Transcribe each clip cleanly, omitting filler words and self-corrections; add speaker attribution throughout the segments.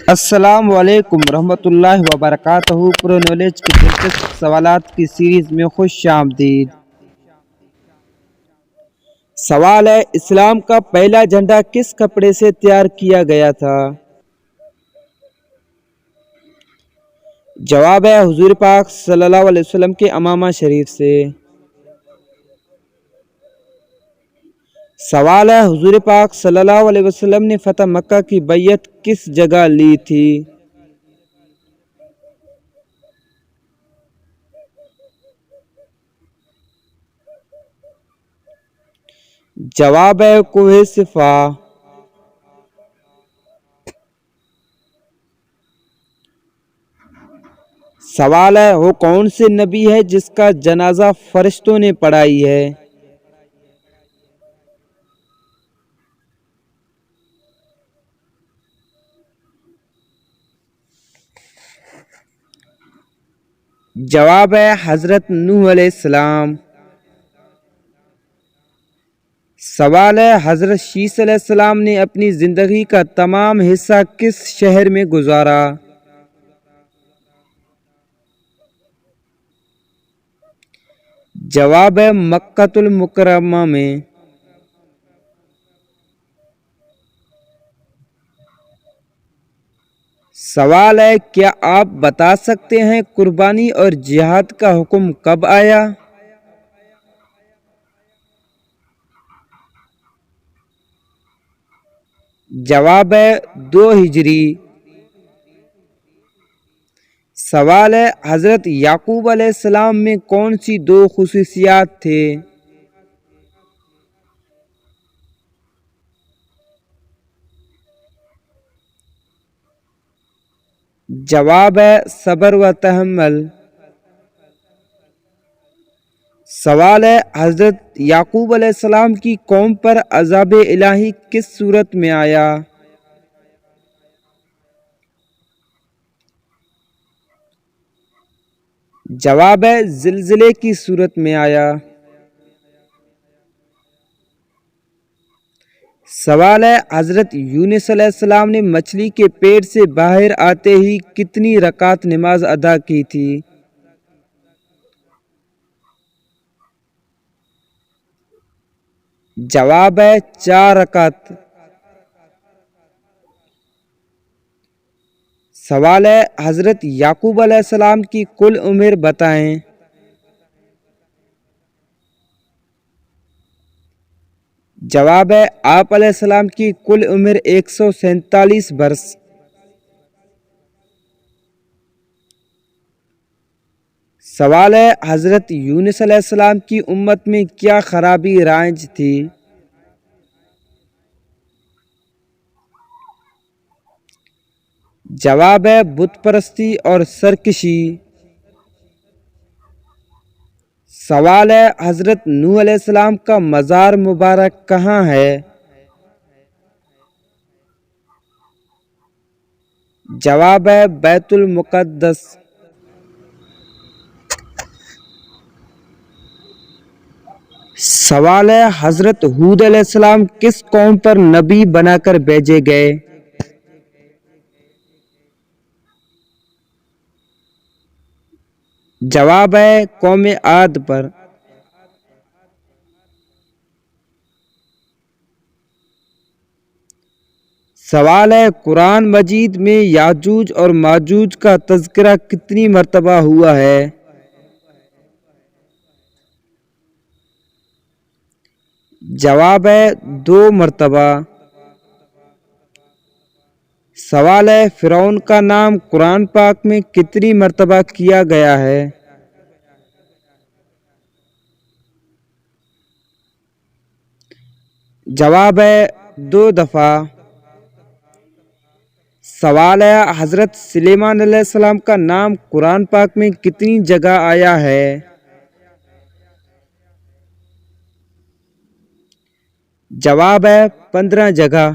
Speaker 1: السلام علیکم ورحمۃ اللہ وبرکاتہ۔ پرو نالج کے دلچسپ سوالات کی سیریز میں خوش آمدید۔ سوال ہے، اسلام کا پہلا جھنڈا کس کپڑے سے تیار کیا گیا تھا؟ جواب ہے حضور پاک صلی اللہ علیہ وسلم کے امامہ شریف سے۔ سوال ہے، حضور پاک صلی اللہ علیہ وسلم نے فتح مکہ کی بیعت کس جگہ لی تھی؟ جواب ہے کوہ صفا۔ سوال ہے، وہ کون سے نبی ہے جس کا جنازہ فرشتوں نے پڑھائی ہے؟ جواب ہے حضرت نوح علیہ السلام۔ سوال ہے، حضرت شیس علیہ السلام نے اپنی زندگی کا تمام حصہ کس شہر میں گزارا؟ جواب ہے مکۃ المکرمہ میں۔ سوال ہے، کیا آپ بتا سکتے ہیں قربانی اور جہاد کا حکم کب آیا؟ جواب ہے 2 ہجری۔ سوال ہے، حضرت یعقوب علیہ السلام میں کون سی 2 خصوصیات تھے؟ جواب ہے صبر و تحمل۔ سوال ہے، حضرت یعقوب علیہ السلام کی قوم پر عذاب الہی کس صورت میں آیا؟ جواب ہے زلزلے کی صورت میں آیا۔ سوال ہے، حضرت یونس علیہ السلام نے مچھلی کے پیٹ سے باہر آتے ہی کتنی رکعت نماز ادا کی تھی؟ جواب ہے 4 رکعت۔ سوال ہے، حضرت یعقوب علیہ السلام کی کل عمر بتائیں۔ جواب ہے آپ علیہ السلام کی کل عمر 147 برس۔ سوال ہے، حضرت یونس علیہ السلام کی امت میں کیا خرابی رائج تھی؟ جواب ہے بت پرستی اور سرکشی۔ سوال ہے، حضرت نوح علیہ السلام کا مزار مبارک کہاں ہے؟ جواب ہے بیت المقدس۔ سوال ہے، حضرت ہود علیہ السلام کس قوم پر نبی بنا کر بھیجے گئے؟ جواب ہے قوم عاد پر۔ سوال ہے، قرآن مجید میں یاجوج اور ماجوج کا تذکرہ کتنی مرتبہ ہوا ہے؟ جواب ہے 2 مرتبہ۔ سوال ہے، فرعون کا نام قرآن پاک میں کتنی مرتبہ کیا گیا ہے؟ جواب ہے 2 دفعہ۔ سوال ہے، حضرت سلیمان علیہ السلام کا نام قرآن پاک میں کتنی جگہ آیا ہے؟ جواب ہے 15 جگہ۔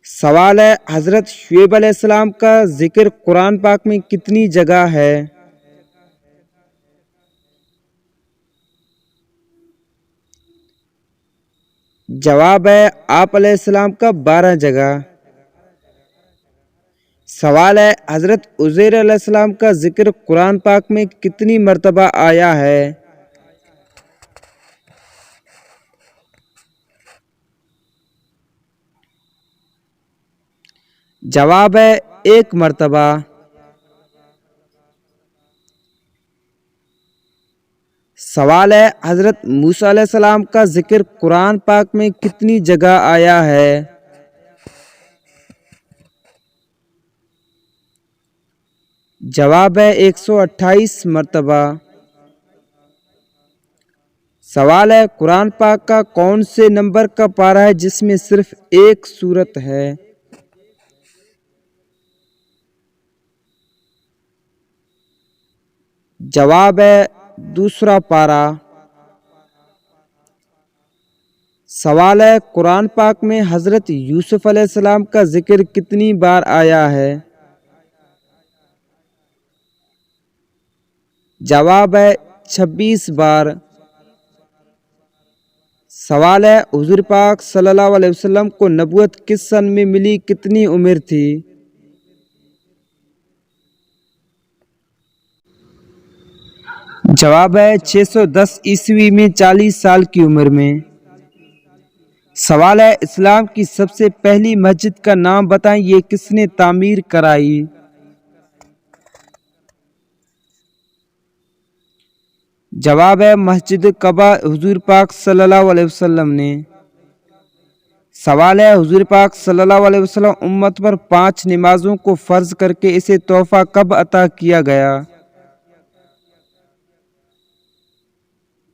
Speaker 1: سوال ہے، حضرت شعیب علیہ السلام کا ذکر قرآن پاک میں کتنی جگہ ہے؟ جواب ہے آپ علیہ السلام کا 12 جگہ۔ سوال ہے حضرت عزیر علیہ السلام کا ذکر قرآن پاک میں کتنی مرتبہ آیا ہے؟ جواب ہے 1 مرتبہ۔ سوال ہے حضرت موسیٰ علیہ السلام کا ذکر قرآن پاک میں کتنی جگہ آیا ہے؟ جواب ہے 128 مرتبہ۔ سوال ہے قرآن پاک کا کون سے نمبر کا پارہ ہے جس میں صرف 1 سورت ہے؟ جواب ہے 2 پارہ۔ سوال ہے قرآن پاک میں حضرت یوسف علیہ السلام کا ذکر کتنی بار آیا ہے؟ جواب ہے 26 بار۔ سوال ہے حضور پاک صلی اللہ علیہ وسلم کو نبوت کس سن میں ملی، کتنی عمر تھی؟ جواب ہے 610 عیسوی میں 40 سال کی عمر میں۔ سوال ہے اسلام کی سب سے پہلی مسجد کا نام بتائیں، یہ کس نے تعمیر کرائی؟ جواب ہے مسجد قباء، حضور پاک صلی اللہ علیہ وسلم نے۔ سوال ہے حضور پاک صلی اللہ علیہ وسلم امت پر 5 نمازوں کو فرض کر کے اسے تحفہ کب عطا کیا گیا؟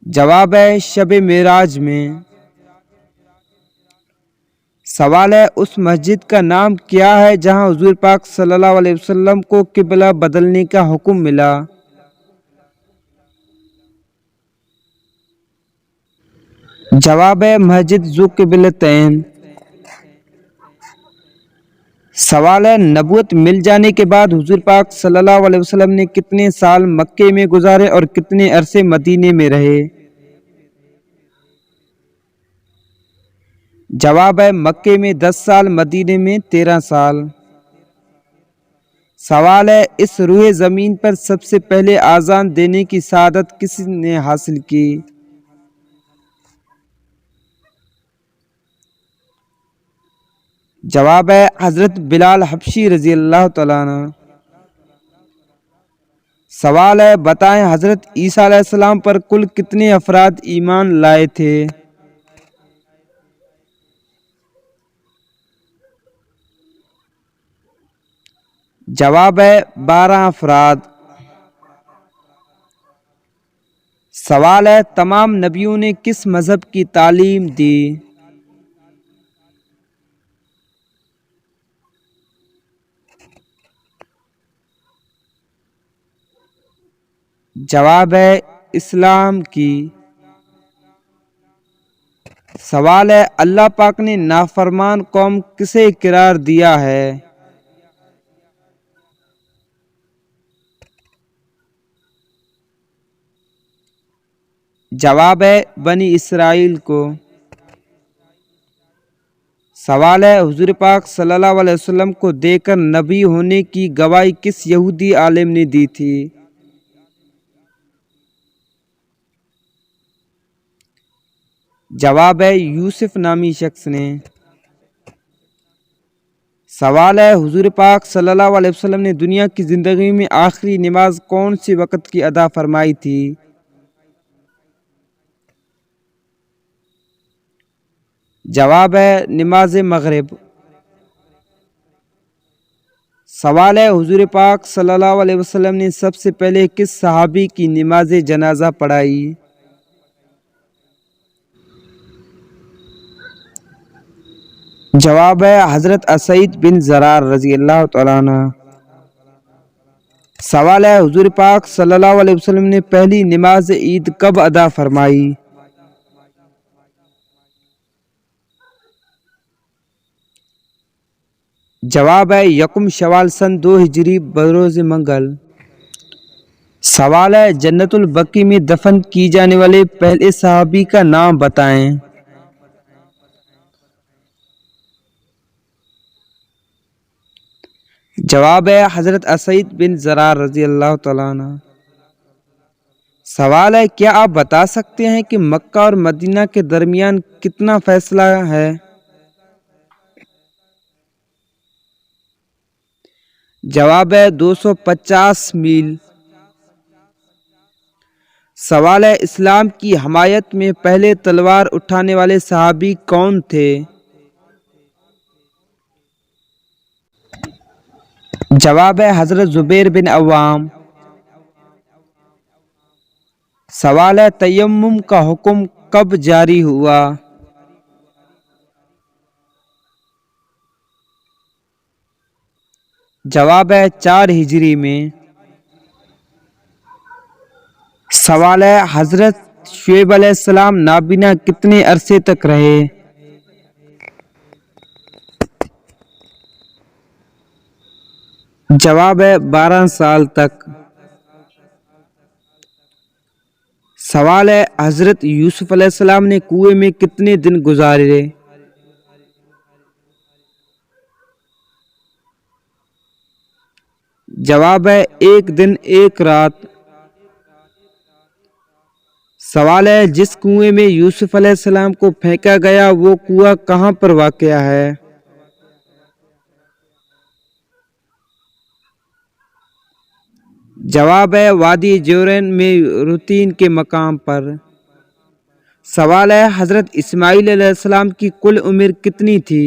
Speaker 1: جواب ہے شب معراج میں۔ سوال ہے اس مسجد کا نام کیا ہے جہاں حضور پاک صلی اللہ علیہ وسلم کو قبلہ بدلنے کا حکم ملا؟ جواب ہے مسجد ذو قبلتین۔ سوال ہے نبوت مل جانے کے بعد حضور پاک صلی اللہ علیہ وسلم نے کتنے سال مکے میں گزارے اور کتنے عرصے مدینے میں رہے؟ جواب ہے مکے میں 10 سال، مدینے میں 13 سال۔ سوال ہے اس روئے زمین پر سب سے پہلے آذان دینے کی سعادت کس نے حاصل کی؟ جواب ہے حضرت بلال حبشی رضی اللہ تعالیٰ عنہ۔ سوال ہے بتائیں حضرت عیسیٰ علیہ السلام پر کل کتنے افراد ایمان لائے تھے؟ جواب ہے 12 افراد۔ سوال ہے تمام نبیوں نے کس مذہب کی تعلیم دی؟ جواب ہے اسلام کی۔ سوال ہے اللہ پاک نے نافرمان قوم کسے قرار دیا ہے؟ جواب ہے بنی اسرائیل کو۔ سوال ہے حضور پاک صلی اللہ علیہ وسلم کو دے کر نبی ہونے کی گواہی کس یہودی عالم نے دی تھی؟ جواب ہے یوسف نامی شخص نے۔ سوال ہے حضور پاک صلی اللہ علیہ وسلم نے دنیا کی زندگی میں آخری نماز کون سے وقت کی ادا فرمائی تھی؟ جواب ہے نماز مغرب۔ سوال ہے حضور پاک صلی اللہ علیہ وسلم نے سب سے پہلے کس صحابی کی نماز جنازہ پڑھائی؟ جواب ہے حضرت اسعید بن زرار رضی اللہ تعالیٰ عنہ۔ سوال ہے حضور پاک صلی اللہ علیہ وسلم نے پہلی نماز عید کب ادا فرمائی؟ جواب ہے یکم شوال سن 2 ہجری بروز منگل۔ سوال ہے جنت البقیع میں دفن کی جانے والے پہلے صحابی کا نام بتائیں۔ جواب ہے حضرت اسعید بن زرار رضی اللہ تعالیٰ عنہ۔ سوال ہے کیا آپ بتا سکتے ہیں کہ مکہ اور مدینہ کے درمیان کتنا فاصلہ ہے؟ جواب ہے 250 میل۔ سوال ہے اسلام کی حمایت میں پہلے تلوار اٹھانے والے صحابی کون تھے؟ جواب ہے حضرت زبیر بن عوام۔ سوال ہے تیمم کا حکم کب جاری ہوا؟ جواب ہے 4 ہجری میں۔ سوال ہے حضرت شعیب علیہ السلام نابینا کتنے عرصے تک رہے؟ جواب ہے 12 سال تک۔ سوال ہے حضرت یوسف علیہ السلام نے کنویں میں کتنے دن گزارے؟ جواب ہے 1 دن 1 رات۔ سوال ہے جس کنویں میں یوسف علیہ السلام کو پھینکا گیا وہ کنواں کہاں پر واقع ہے؟ جواب ہے وادی جورین میں روتین کے مقام پر۔ سوال ہے حضرت اسماعیل علیہ السلام کی کل عمر کتنی تھی؟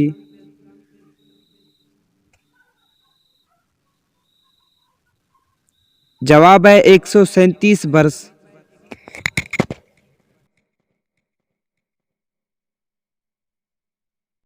Speaker 1: جواب ہے 137 برس۔